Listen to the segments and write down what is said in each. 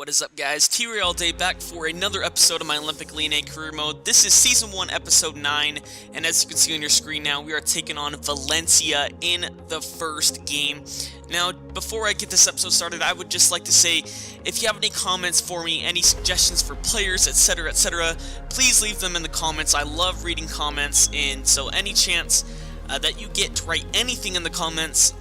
What is up, guys? T-Ray all day, back for another episode of my Olympic Lyon career mode. This is Season 1, Episode 9, and as you can see on your screen now, we are taking on Valencia in the first game. Now, before I get this episode started, I would just like to say, if you have any comments for me, any suggestions for players, etc., please leave them in the comments. I love reading comments, and so any chance that you get to write anything in the comments,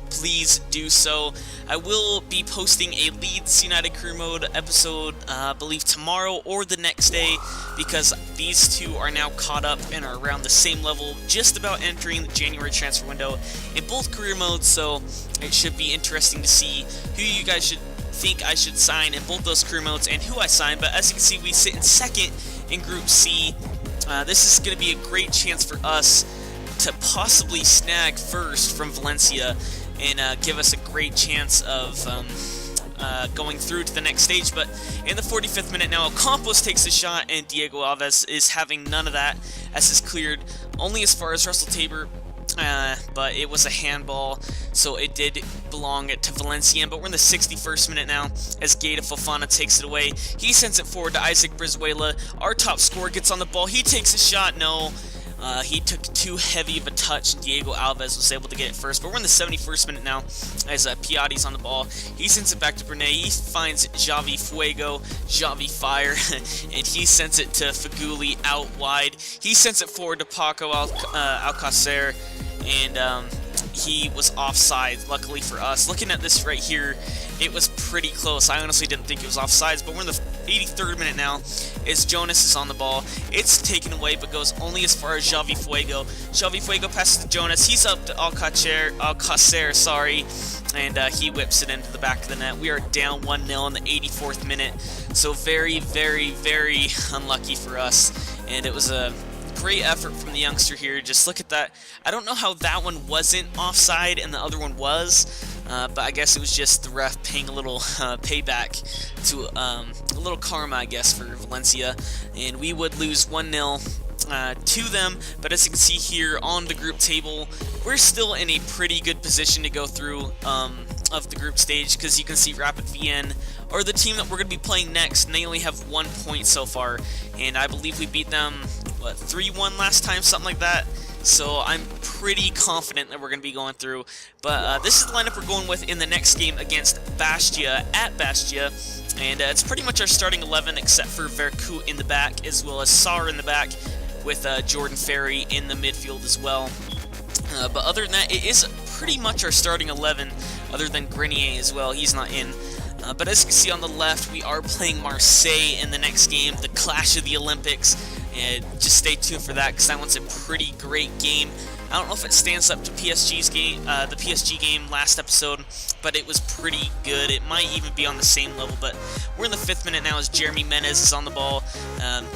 please do so. I will be posting a Leeds United career mode episode, I believe tomorrow or the next day, because these two are now caught up and are around the same level, just about entering the January transfer window in both career modes, so it should be interesting to see who you guys should think I should sign in both those career modes and who I sign. But as you can see, we sit in second in Group C. This is going to be a great chance for us to possibly snag first from Valencia and give us a great chance of going through to the next stage. But in the 45th minute now, Campos takes a shot, and Diego Alves is having none of that, as is cleared only as far as Russell Tabor, but it was a handball, so it did belong to Valencia. But we're in the 61st minute now, as Gaeta Fofana takes it away. He sends it forward to Isaac Brizuela. Our top scorer gets on the ball. He takes a shot. No. He took too heavy of a touch, and Diego Alves was able to get it first. But we're in the 71st minute now, as Piatti's on the ball. He sends it back to Bernet. He finds Javi Fuego, Javi Fire, and he sends it to Faguli out wide. He sends it forward to Paco Alcacer, and he was offside, luckily for us. Looking at this right here, it was pretty close. I honestly didn't think it was offsides, but we're in the 83rd minute now, as Jonas is on the ball. It's taken away, but goes only as far as Javi Fuego. Javi Fuego passes to Jonas. He's up to Alcacer, sorry, and he whips it into the back of the net. We are down 1-0 in the 84th minute, so very, very, very unlucky for us, and it was a great effort from the youngster here. Just look at that. I don't know how that one wasn't offside and the other one was, but I guess it was just the ref paying a little payback to a little karma, I guess, for Valencia, and we would lose 1-0 to them. But as you can see here on the group table, we're still in a pretty good position to go through of the group stage, because you can see Rapid Vienna are the team that we're going to be playing next, and they only have 1 point so far, and I believe we beat them, what, 3-1 last time, something like that. So I'm pretty confident that we're going to be going through. But this is the lineup we're going with in the next game against Bastia at Bastia. And it's pretty much our starting 11, except for Vercout in the back, as well as Saar in the back, with Jordan Ferry in the midfield as well. But other than that, it is pretty much our starting 11, other than Grenier as well. He's not in. But as you can see on the left, we are playing Marseille in the next game, the clash of the Olympics. And just stay tuned for that, because that one's a pretty great game. I don't know if it stands up to PSG's game, the PSG game last episode, but it was pretty good. It might even be on the same level. But we're in the 5th minute now, as Jeremy Menez is on the ball.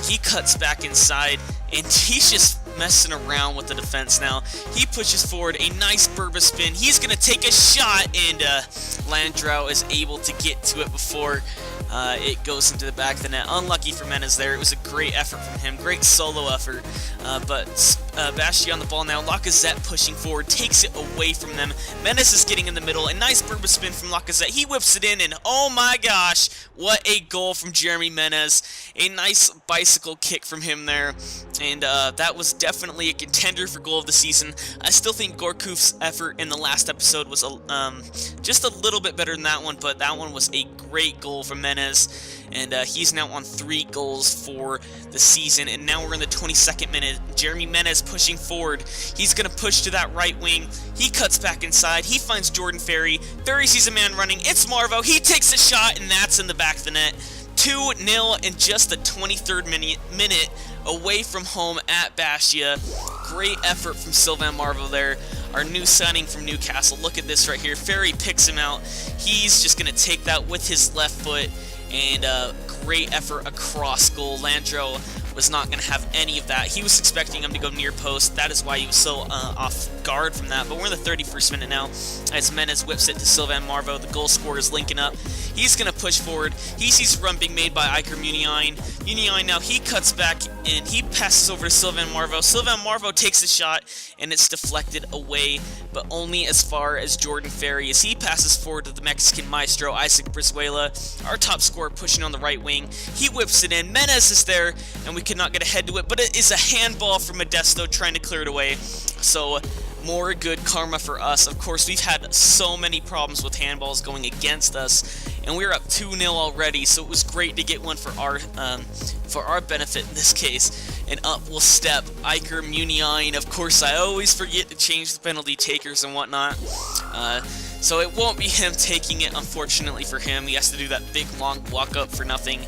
He cuts back inside, and he's just messing around with the defense now. He pushes forward a nice Berba spin. He's going to take a shot, and Landreau is able to get to it before it goes into the back of the net. Unlucky for Menez there. It was a great effort from him. Great solo effort. But Bastia on the ball now. Lacazette pushing forward. Takes it away from them. Menez is getting in the middle. A nice Berba spin from Lacazette. He whips it in, and oh my gosh, what a goal from Jeremy Menez. A nice bicycle kick from him there. And that was definitely a contender for goal of the season. I still think Gourcuff's effort in the last episode was just a little bit better than that one, but that one was a great goal from Menez. And he's now on 3 goals for the season. And now we're in the 22nd minute. Jeremy Menez pushing forward. He's going to push to that right wing. He cuts back inside. He finds Jordan Ferry. Ferry sees a man running. It's Marvo. He takes a shot, and that's in the back of the net. 2-0 in just the 23rd minute away from home at Bastia. Great effort from Sylvain Marvo there, our new signing from Newcastle. Look at this right here. Ferry picks him out. He's just going to take that with his left foot, and great effort across goal. Landreau was not going to have any of that. He was expecting him to go near post. That is why he was so off guard from that. But we're in the 31st minute now as Menez whips it to Sylvain Marveau. The goal scorer is linking up. He's going to push forward. He sees a run being made by Iker Muniain. Muniain now, he cuts back and he passes over to Sylvain Marveau. Sylvain Marveau takes the shot and it's deflected away, but only as far as Jordan Ferry as he passes forward to the Mexican maestro, Isaac Brizuela, our top scorer pushing on the right wing. He whips it in. Menez is there and we could not get ahead to it, but it is a handball from Modesto trying to clear it away. So more good karma for us. Of course, we've had so many problems with handballs going against us, and we were up 2-0 already, so it was great to get one for our benefit in this case. And up will step Iker Muniain. Of course, I always forget to change the penalty takers and whatnot. So it won't be him taking it, unfortunately for him. He has to do that big, long walk-up for nothing.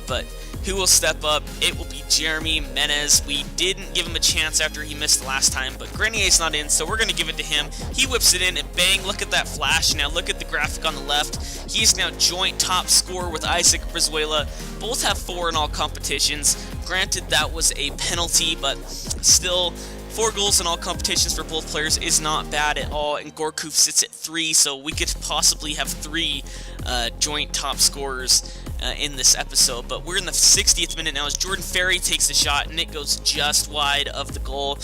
But who will step up? It will be Jeremy Menez. We didn't give him a chance after he missed the last time, but Grenier's not in, so we're going to give it to him. He whips it in, and bang, look at that flash. Now look at the graphic on the left. He is now joint top scorer with Isaac Brizuela. Both have 4 in all competitions. Granted, that was a penalty, but still, 4 goals in all competitions for both players is not bad at all, and Gourcuff sits at 3, so we could possibly have 3 joint top scorers in this episode. But we're in the 60th minute now as Jordan Ferry takes the shot, and it goes just wide of the goal.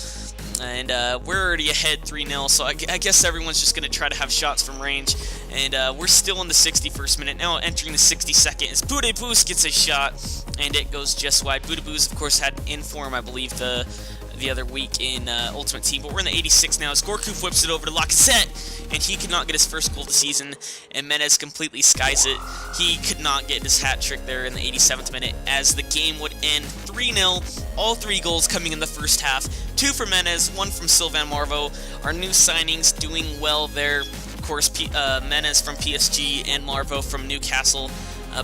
And we're already ahead 3-0, so I guess everyone's just going to try to have shots from range. And we're still in the 61st minute, now entering the 62nd, as Boudebouz gets a shot, and it goes just wide. Boudebouz, of course, had inform, I believe, the other week in Ultimate Team, but we're in the 86th now as Gourcuff whips it over to Lacazette, and he could not get his first goal of the season, and Menez completely skies it. He could not get his hat trick there in the 87th minute as the game would end 3-0, all 3 goals coming in the first half, 2 from Menez, 1 from Sylvain Marveau. Our new signings doing well there, of course, Menez from PSG and Marveau from Newcastle.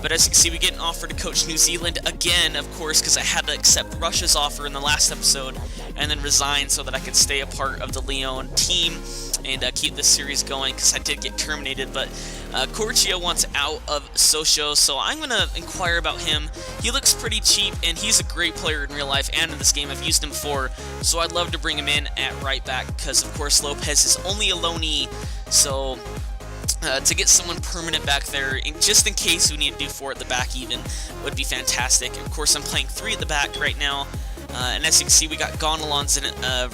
But as you can see, we get an offer to coach New Zealand again, of course, because I had to accept Russia's offer in the last episode and then resign so that I could stay a part of the Lyon team and keep this series going, because I did get terminated. But Corchia wants out of Sochaux, so I'm going to inquire about him. He looks pretty cheap, and he's a great player in real life and in this game. I've used him before, so I'd love to bring him in at right back, because, of course, Lopez is only a loanee, so to get someone permanent back there, just in case we need to do 4 at the back even, would be fantastic. Of course, I'm playing 3 at the back right now, and as you can see, we got Gonalons in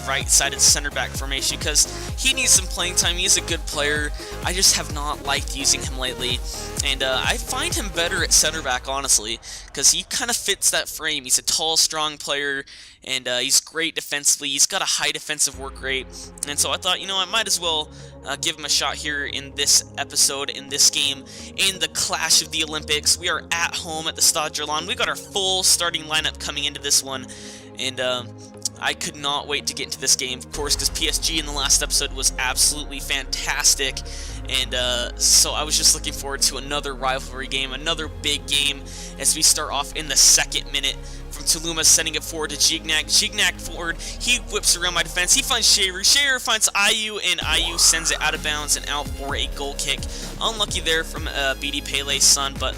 right-sided center back formation because he needs some playing time. He's a good player. I just have not liked using him lately, and I find him better at center back, honestly, because he kind of fits that frame. He's a tall, strong player, and he's great defensively. He's got a high defensive work rate, and so I thought, you know, I might as well give him a shot here in this episode, in this game, in the Clash of the Olympics. We are at home at the Stade Gerland. We got our full starting lineup coming into this one, and I could not wait to get into this game, of course, because PSG in the last episode was absolutely fantastic, and so I was just looking forward to another rivalry game, another big game, as we start off in the 2nd minute from Tuluma, sending it forward to Gignac. Gignac forward, he whips around my defense, he finds Shearer, Shearer finds Ayew, and Ayew sends it out of bounds and out for a goal kick. Unlucky there from BD Pele's son, but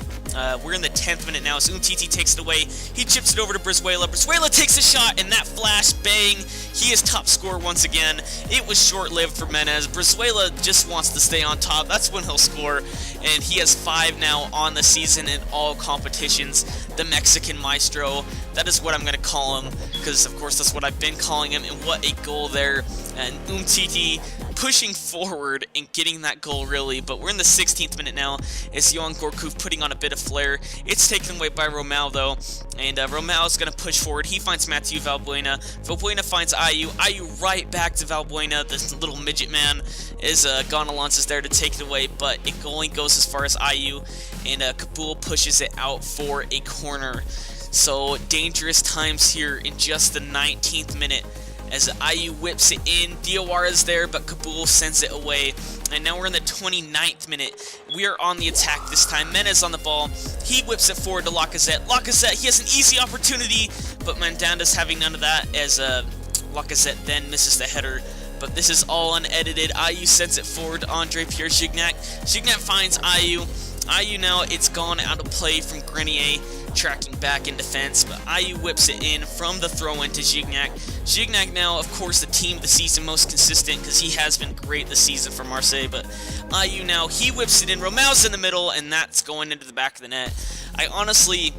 we're in the 10th minute now as Umtiti takes it away. He chips it over to Brizuela. Brizuela takes a shot, and that flash, bang, he is top scorer once again. It was short-lived for Menez. Brizuela just wants to stay on top. That's when he'll score, and he has 5 now on the season in all competitions. The Mexican maestro, that is what I'm going to call him, because of course that's what I've been calling him, and what a goal there. And Umtiti pushing forward and getting that goal, really. But we're in the 16th minute now as Johan Gourcuff putting on a bit of flair. It's taken away by Romao, though, and Romao is going to push forward. He finds Mathieu Valbuena. Valbuena finds Ayew. Ayew right back to Valbuena, this little midget man, as Gonalons is there to take it away, but it only goes as far as Ayew, and Kabul pushes it out for a corner. So dangerous times here in just the 19th minute as Ayew whips it in. Diawara is there, but Kabul sends it away. And now we're in the 29th minute. We are on the attack this time. Menez on the ball. He whips it forward to Lacazette. Lacazette, he has an easy opportunity, but Mandanda's having none of that as Lacazette then misses the header. But this is all unedited. Ayew sends it forward to Andre Pierre Gignac. Gignac finds Ayew. IU now, it's gone out of play from Grenier, tracking back in defense, but IU whips it in from the throw-in to Gignac. Gignac now, of course, the team of the season, most consistent, because he has been great this season for Marseille, but IU now, he whips it in, Romao's in the middle, and that's going into the back of the net. I honestly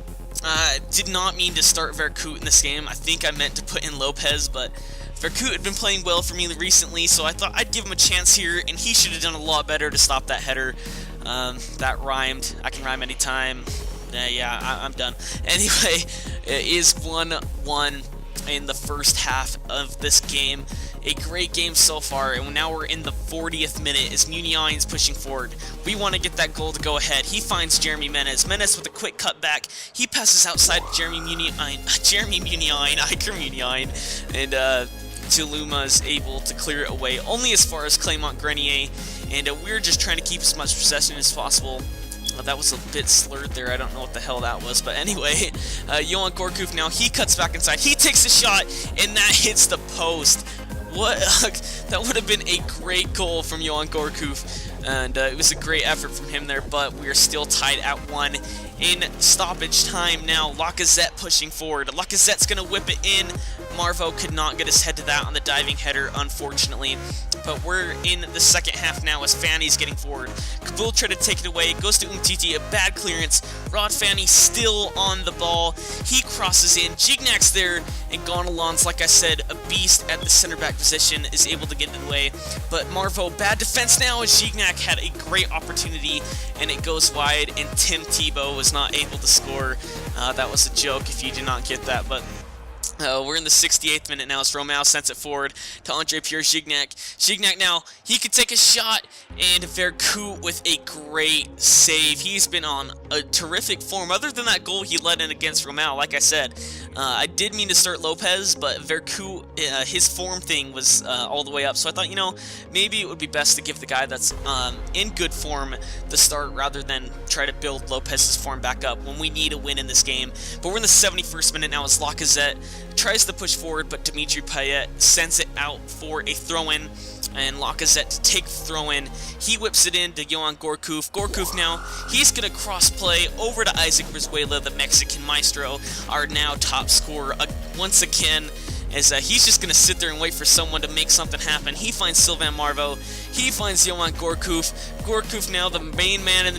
did not mean to start Vercout in this game. I think I meant to put in Lopez, but Vercout had been playing well for me recently, so I thought I'd give him a chance here, and he should have done a lot better to stop that header. That rhymed. I can rhyme anytime. Yeah, I'm done. Anyway, it is 1-1 in the first half of this game. A great game so far, and now we're in the 40th minute as Muniain's pushing forward. We want to get that goal to go ahead. He finds Jeremy Menez. Menez with a quick cutback. He passes outside Jeremy Muniain, Iker Muniain, and Tuluma is able to clear it away only as far as Clément Grenier, and we're just trying to keep as much possession as possible. That was a bit slurred there. I don't know what the hell that was, but anyway, Johan Gourcuff now, he cuts back inside. He takes a shot, and that hits the post. What? That would have been a great goal from Johan Gourcuff, and it was a great effort from him there, but we are still tied at 1 in stoppage time now. Lacazette pushing forward. Lacazette's going to whip it in. Marvo could not get his head to that on the diving header, unfortunately. But we're in the second half now as Fanny's getting forward. Kabul tried to take it away. Goes to Umtiti. A bad clearance. Rod Fanny still on the ball. He crosses in. Gignac's there. And Gonalons, like I said, a beast at the center back position, is able to get in the way. But Marvo, bad defense now as Gignac had a great opportunity. And it goes wide. And Tim Tebow was not able to score. That was a joke if you did not get that. But we're in the 68th minute now as Romao sends it forward to Andre-Pierre Gignac. Gignac now, he could take a shot, and Vercout with a great save. He's been on a terrific form. Other than that goal he let in against Romao, like I said, I did mean to start Lopez, but Vercout, his form thing was all the way up. So I thought, you know, maybe it would be best to give the guy that's in good form the start rather than try to build Lopez's form back up when we need a win in this game. But we're in the 71st minute now as Lacazette tries to push forward, but Dimitri Payet sends it out for a throw-in, and Lacazette to take the throw-in. He whips it in to Johan Gourcuff. Gourcuff now, he's going to cross-play over to Isaac Brizuela, the Mexican maestro, our now top scorer once again, as he's just going to sit there and wait for someone to make something happen. He finds Sylvain Marvo. He finds Johan Gourcuff. Gourcuff now, the main man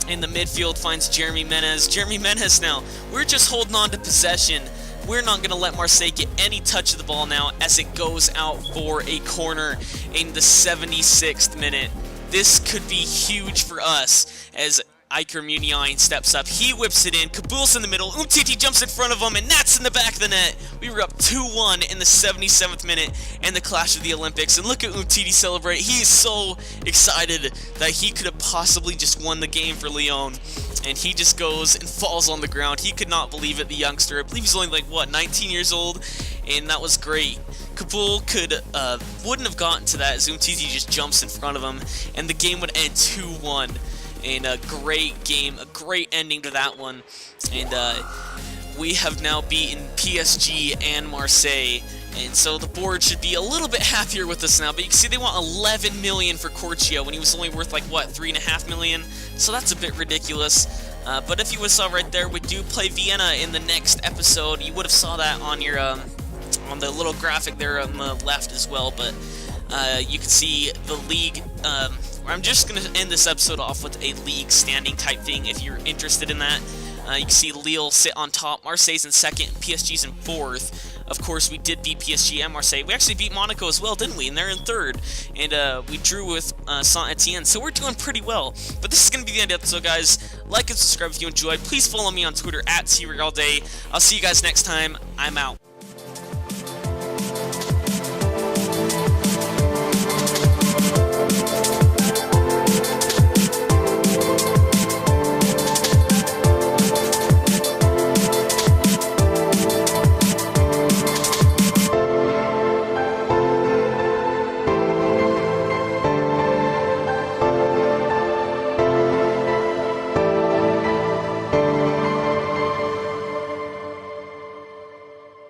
in the midfield, finds Jeremy Menez. Jeremy Menez now, we're just holding on to possession. We're not going to let Marseille get any touch of the ball now as it goes out for a corner in the 76th minute. This could be huge for us as Iker Muniain steps up. He whips it in. Kabul's in the middle. Umtiti jumps in front of him, and that's in the back of the net. We were up 2-1 in the 77th minute and the clash of the Olympics. And look at Umtiti celebrate. He is so excited that he could have possibly just won the game for Lyon. And he just goes and falls on the ground. He could not believe it, the youngster. I believe he's only like, what, 19 years old? And that was great. Kabul wouldn't have gotten to that as Umtiti just jumps in front of him, and the game would end 2-1. And a great game, a great ending to that one. And we have now beaten PSG and Marseille. And so the board should be a little bit happier with us now. But you can see they want 11 million for Corchia when he was only worth like, what, 3.5 million? So that's a bit ridiculous. But if you would have saw right there, we do play Vienna in the next episode. You would have saw that on your on the little graphic there on the left as well. But you can see the league. I'm just going to end this episode off with a league standing type thing if you're interested in that. You can see Lille sit on top, Marseille's in second, and PSG's in fourth. Of course, we did beat PSG and Marseille. We actually beat Monaco as well, didn't we? And they're in third. And we drew with Saint-Etienne, so we're doing pretty well. But this is going to be the end of the episode, guys. Like and subscribe if you enjoyed. Please follow me on Twitter at TRealDay. I'll see you guys next time. I'm out.